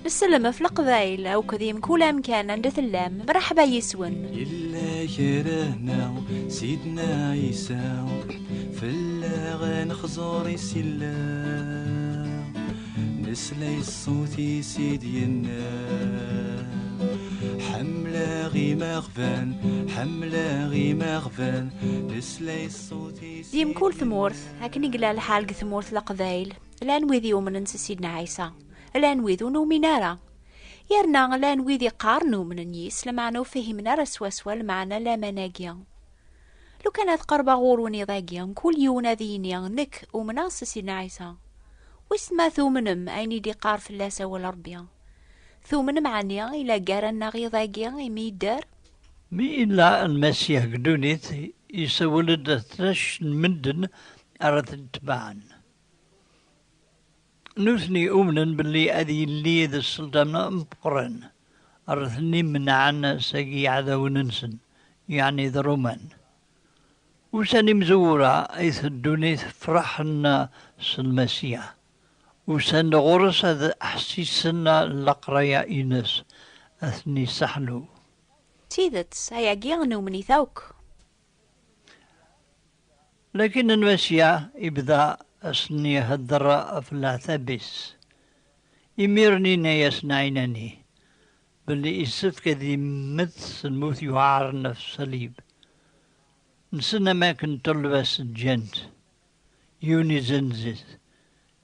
نسلم في القبايل أو كذيم كل أمكان عند ثلام مرحبا يسون إلا يرانا سيدنا عيسى في اللاغان خزوري سلام نسلي الصوت سيدينا حملة غي مغفان نسلي الصوت ديم كل ثمورث هكني قلا الحال ثمورث القبايل لان ويذي ومن سيدنا عيسى لان ويذو نومينارا يرنا لان ويذي قارنو من النيس لمعنو فهمنا رسوسوا المعنى لا مناقيا لو كانت قربا غوروني ضاقيا كل يونا ذينيا نك ومناص سيدنا عيسى واسما ثومنم ايني دي قار في اللاسة والربيا ثومنم عنيا الى قارنا غي ضاقيا يميدار مي إلا المسيح قدونيت يسولد ثلاش مندن أرد تبعن نوثني أمنا باللي أذي اللي ذا السلطان مقرن أرثني منعنا ساقي عذا وننسن يعني ذا رومان وساني مزورة أيث الدونيت فرحنا سلمسيح وسان غرس هذا أحسيسنا لقريا إينس أثني سحلو تيدت هيا جيغنو مني ثوك لكن المسيح يبدأ أسني هدر أفلا ثبس يميرني يسنعينني بل يسف كذي مثل الموت يعار نفس صليب نسنا ما كنت تلبس الجنت يوني زنزت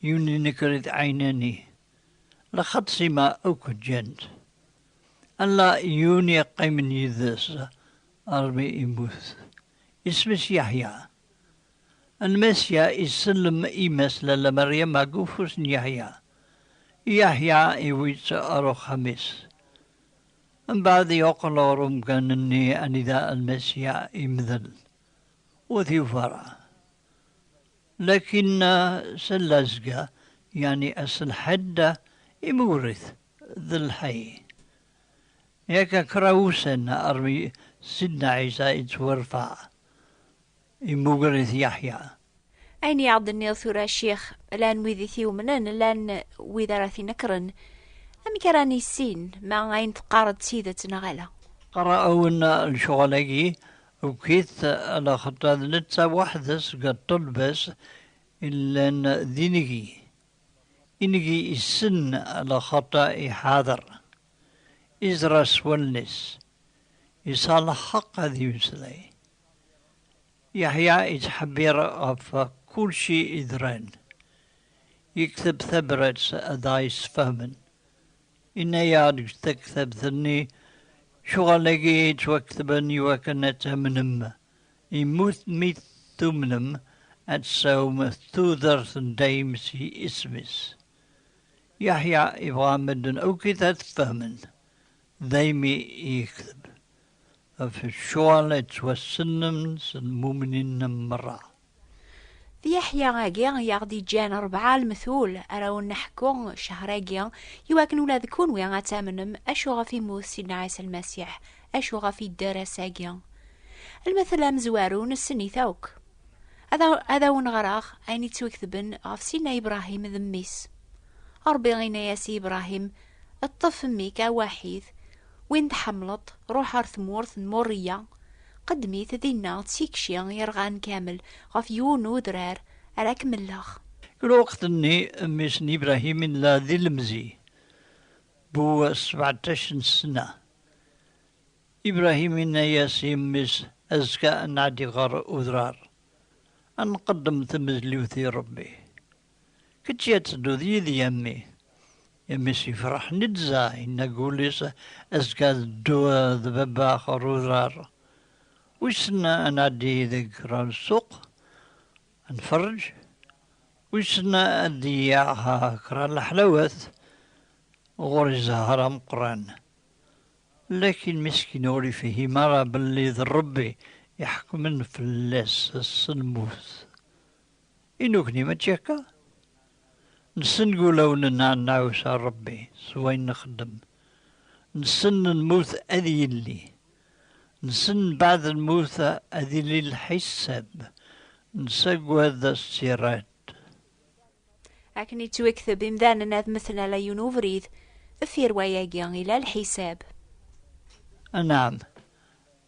يوني نكرت عينني لخط سما أوك الجنت ألا يوني قيمني ذس أربي إموث اسمس يحيى المسيا يسلم إيمس لمريم أقوفس يحيى يويت أرو خميس من بعد يقلورم كانني أنذا المسيا يمذل وذي فرع لكن سلزقة يعني أصل حدة يمورث ذي الحي ياك كراوسن أرمي سيدنا عيسى يتورفع يمورث يحيى أين يعضني ثورة الشيخ لان ويذي ثيومنن لان ويذا راثي نكرن أم كراني السين مع عين تقارد سيدة نغلا قرأونا الشغلقي وكيت على خطة لتسا وحدس قد تلبس إلا ذينجي إنجي السن على خطة حاضر إزرس والنس يصالح حق ذي مثلي يحيى يتحبير أف كل شيء إذران يكتب ثبرت أدايس فهمن إن ياد تكتب ثني شغلقي توكتبني وكانت منم يموت ميت ثمنم أتساوم ثوذر دايمسي اسمس يحيى إبغامدن أو كتاب فهمن دايمي يكتب في الشوالة والسنم المؤمنين مرة ذي يحيى غاقيا يغدي جان 4 المثول أراو نحكو شهراقيا يواكنو لا ذكون ويا تامنم أشوغا في موت سيدنا عيسى المسيح أشوغا في الدار ساقيا المثل مزوارون السني ثوك هذا ونغراخ أيني توكتبن غف سيدنا إبراهيم ذميس أربي غينا ياسي إبراهيم الطف ميكا وحيد وين تحملط روح أرثمورث موريا قدميت ذينا تسيكشيا يرغان كامل غف يونو درار أراك ملاخ الوقت اني ميسن ابراهيم لا ذي المزي بو 17 سنة ابراهيم ياسيم مس ازكى ان عدي غار اذرار ان قدم تمزليوثي ربي كتشيت دو ذي يمي يمسي فرح ندزا ان قوليس ازكى دو ذبابا خر اذرار وشنا ان عدي ذكر السوق نفرج وشنا أدياها كرا الحلوث غوري زهرة مقران لكن مسكين وري فيه مرة باللي ذا ربي يحكمن في اللاس السلموث إنوكني ما تشكا نسن قولو نعوس ربي سوين نخدم نسن الموت أذي اللي نسن بعد الموت أذي لي الحساب نسقو هذا السيرات أكني توكثب إمذانا ناذ مثل لا ينوفريد في رواية إلى الحساب. نعم،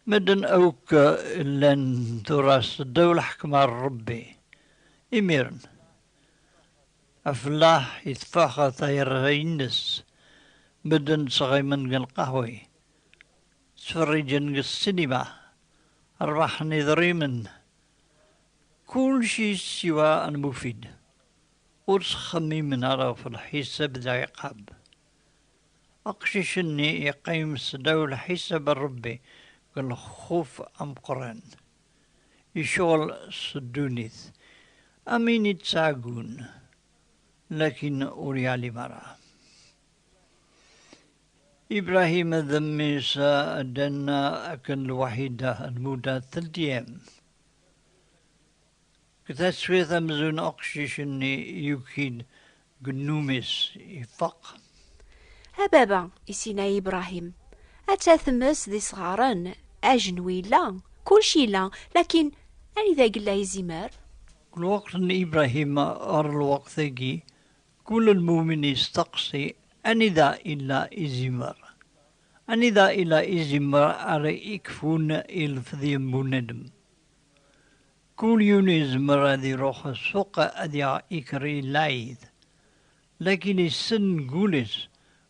مدن أوك لن تراس الدولة حكمة ربي إميرن أفلاح يتفاخر طير غينس مدن صغي من القهوي تفرجن السينما أرباح نظري من كل شيء سوى مفيد ورسخمي من عرف الحساب ذا يقاب أقششني يقيم الدولة حساب ربي الخوف أم قران يشغل صدونيث أمين يتساقون لكن أوريالي مرة إبراهيم ذميسا دنا أكن الوحيدة المدة 3 أيام كتسويث أمزون أقششني يكيد قنوميس يفق هبابا إسينا إبراهيم أتثمس ذي صغارن أجنوي لا كل شي لا، لكن أني ذا قلا يزمر كل وقت أن إبراهيم أر الوقت ذي كل المؤمن يستقصي أني ذا إلا إزمر أني ذا إلا إزمر أرى يكفون إلفذي بندم كل يوم يزمر ذي روح السوق أذي إكري لايذ لكن السن قولس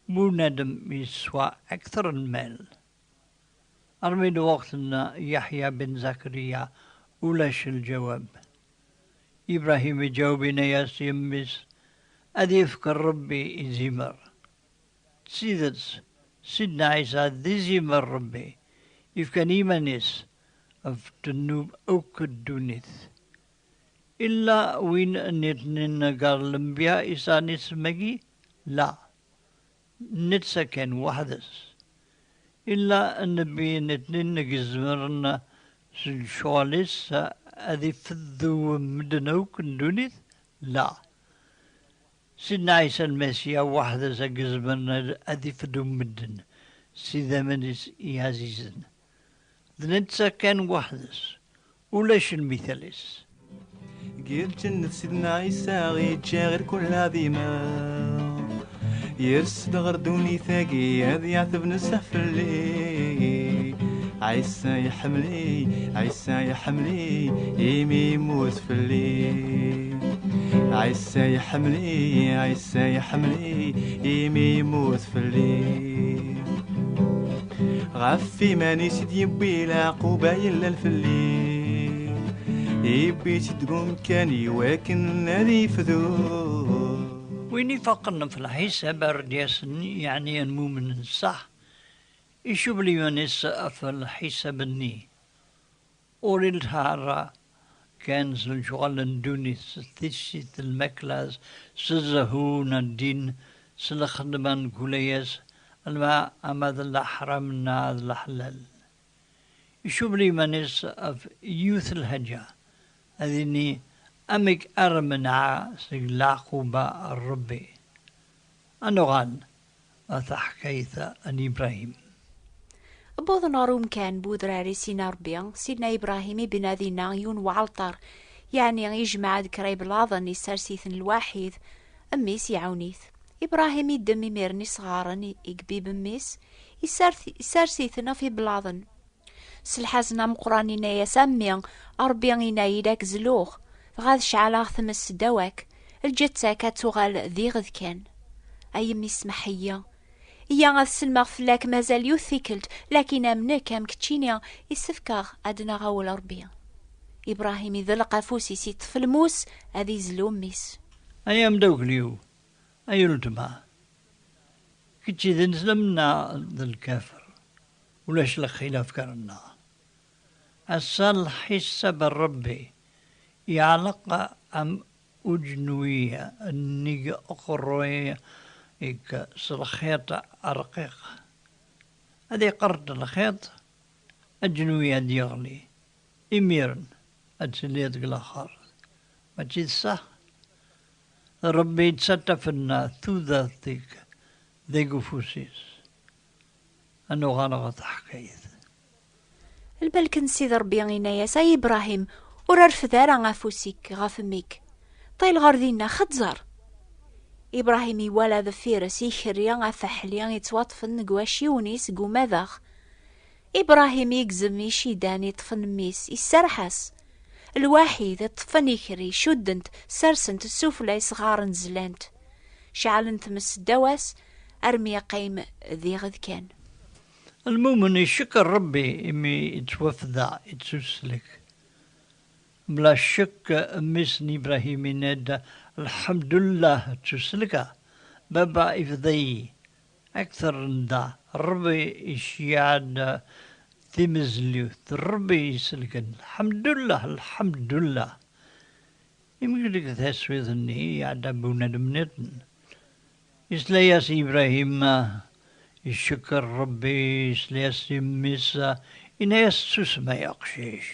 بندم يسوى أكثر المال أرمي وقت أن يحيى بن زكريا ولاش الجواب إبراهيم يجاوبنا يا سيمس أذي يفكر ربي إزمر سيدنا عيسى ذي زمر ربي يفكر إيمانيس أفتنوب أوك الدونيث إلا وين نتنين قال الأنبياء إسا نسمجي لا نتسكن وحدث إلا النبي نتنين نجزمرنا سلشواليس أذي فذو مدنوك الدونيث لا سيدنا عيسى المسيح وحدث أجزمرنا أذي فذو مدن سيدا منس إيازيزن نتسكن وحدث ولاش المثاليس قيل جنة سيدنا عيسى غيتجا غير كل هذي ما يرسد غردوني ثاقي هذي يعتب نسف اللي عيسى يحملي عيسى يحملي يمي يموت في الليل عيسى يحملي عيسى يحملي يمي يموت في الليل غفي ماني سيد يبي العقوبة إلا الفليل يبي تقوم كاني ولكن هذي فذو وين يفكرنا في الحساب الرياسني يعني المؤمن صح يشوف لي يونس في الحساب الني أوريل هارا كان شغل دوني ستيشت المكلاس سزهون الدين سلخدمان كوليس الماء أمد الأحرام الناد الحلال يشوف لي منس في يوث الهجا أذني أمك أرمنع سلاقوبا الربي أنغان أتحكيث أن إبراهيم بوض ناروم كان بودراري سينا ربيا سيدنا إبراهيم بنادي نايون وعلطر يعني يجمع ذكري بلاظن يسارسيثن الواحد أميس يعونيث إبراهيم يدمي ميرني صغارا يقبيب أميس يسارسيثنا في بلاظن سلحازنا مقرانينا يسمي أربيا ينايدك زلوغ غاذ شعلا ثمس دواك الجتة كتغال ذي غذ كان أي مسمحية إيا غاذ سلمغ فلاك مازال يوثيكلت لكن أمنا كام كتشينيا يسفكاغ أدنا غاول أربيا إبراهيم يذلق فوسي سي طفل موس أذي زلو ميس أيام دوغليو أيولتما كتشي ذي نسلمنا ذا الكافر ولاش الخلاف كرنا السال حسب الربي يعلق أم أجنوية النيج أقروية إك سلخيط أرقيق هذه قرد الخيط أجنوية ديغلي إميرن أتسليت الآخر ما تشيد صح ربي تستفنا ثو ذاتك ذي قفوسيس أنه غانغة حكايث البلكن سيد ربي غينايا ساي إبراهيم ورار فذارا غافوسيك غافميك طيل غاردينا خدزر إبراهيم ولا ذفيرس يخريان أفحليان يتواطفن نقواشي ونيس قوماذاغ. إبراهيم يقزم يشيدان يطفن ميس يسرحس. الوحيد طفن يخري شدنت سرسنت السفلى صغار زلانت. شعلنت مس دواس أرمي قيم ذي غذ كان. المؤمن يشكر ربي إمي يتوفذا يتسلك بلا شك. مسني إبراهيم نادى الحمد لله تسلك بابا إفضي أكثر من دا ربي يشيعد تمزليو ربي يسلكن الحمد لله يمكن تسوي ذني يعدبون دمنتن إسلياس إبراهيم يشكر ربي إسلياس ميسا إناس تسمى يقشيش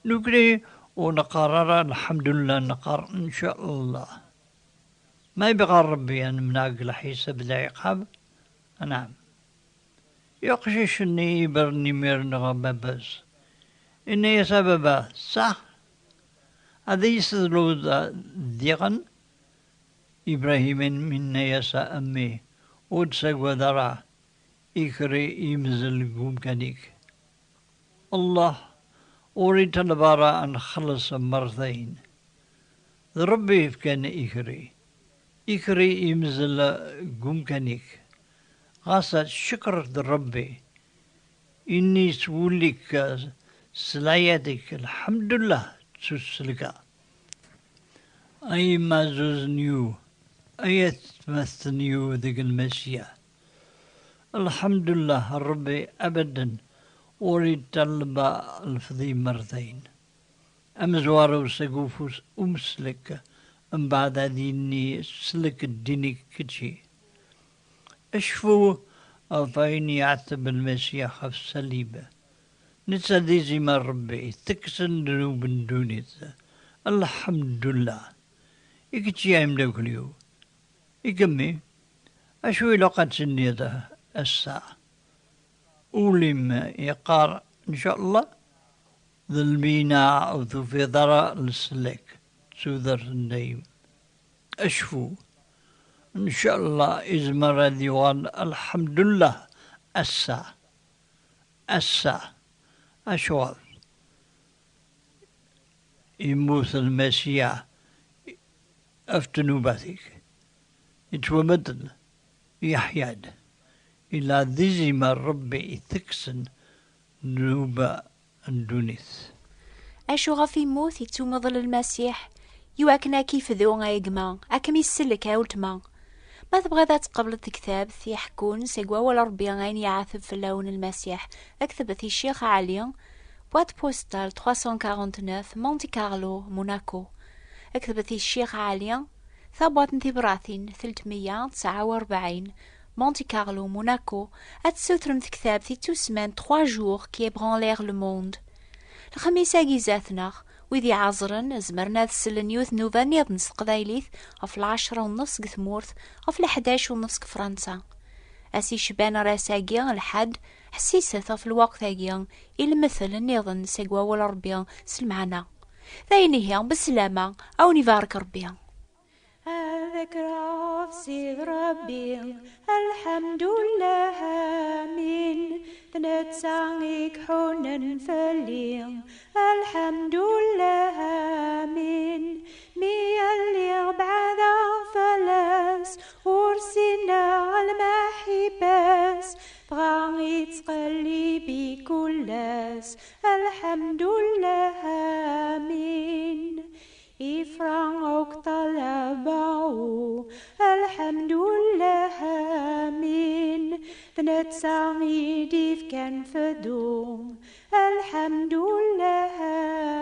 نقري ونقرر الحمد لله نقر إن شاء الله ما يبغى ربي أن مناقل حساب العقاب. نعم يقشيش إني برني ميرنغ بابز إني سببا صح هذا يسدلو ديغن إبراهيم من يسا أمي ودسك ودرع إكري يمزل قوم كانيك الله أريد البراء أن خلص مرتين ربي كان إكري يمزل قوم كانيك غاسة شكر ربي إني سولك سلايتك الحمد لله تسلك أي ما زوز نيو أي تمثل نيو ذيك المسيح الحمد لله ربي أبدا أريد تلبى الفضي مرتين أمزوار وسقوفوس أمسلك أم بعد ديني سلك الديني كتشي أشفو أفايني يعتب المسيح في الصليب نتسدي زي ما ربي تكسن ذنوب دونيت الحمد لله إكتشي عمدك اليوم إكمي أشوي لقد سنيته الساعة أولم يقار إن شاء الله ذلبينا أو في ذرا السلك سوذر النيم أشفو إن شاء الله إزمر ديوان الحمد لله الساعة أشوال يموت المسيح أفتنوباتك يتومدن يحياد إلى ذي ما ربي تكسن نوبا أندونيث أشو غفي موت يتومضل المسيح يواكنا كيف ذو غايقما أكم يسلك هاولتما ما تبغى ذات قبل الكتاب ثي حكون سيقوا ولا ربي غين يعاثب في اللون المسيح أكتبت الشيخ علي بوات بوستال 349 مونتي كارلو موناكو أكتبت الشيخ علي ثابوات نتبراثين 349 مونتي كارلو موناكو أتسوترم كتاب ثي تو سمان 3 جور كي برانليغ لو موند الخميس أجيزاتنا وذي عزرن زمرنا تسل نيوث نوفا نيضنس قضايليث أف 10:30 قثمورث أف 11:30 كفرنسا أسي شبان راساقيا الحد حسيسة في الوقت هاقيا المثل نيضن سيقوا ولا ربيا سلمعنا ذايني هي بالسلامة أو نفارك ربيا أذكر في ربي الحمد لله آمين تنتسانيك حنن فلي الحمد لله آمين اللي بعد فلاس ورسنا المحباس بغاني تقلبي كلاس الحمد لله آمين إفرانك طلبه الحمد لله آمين تنتساني ديف كان فدوم الحمد لله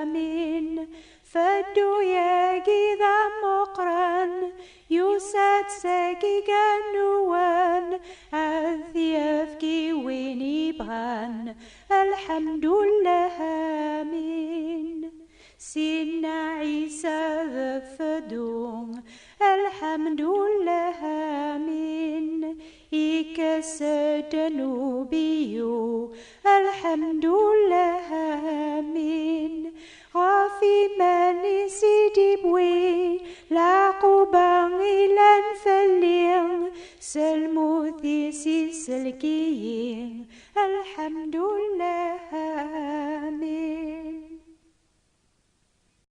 آمين فدو ياقي ذا مقرن يوسات ساقي قنوان أذيافكي وين يبغان الحمد لله آمين سيدنا عيسى ذفدون الحمد لله آمين إكسد نوبيو الحمد لله آمين غافي ماني سيدي بوي العقوبة إلى نفلي سلموثي سلكي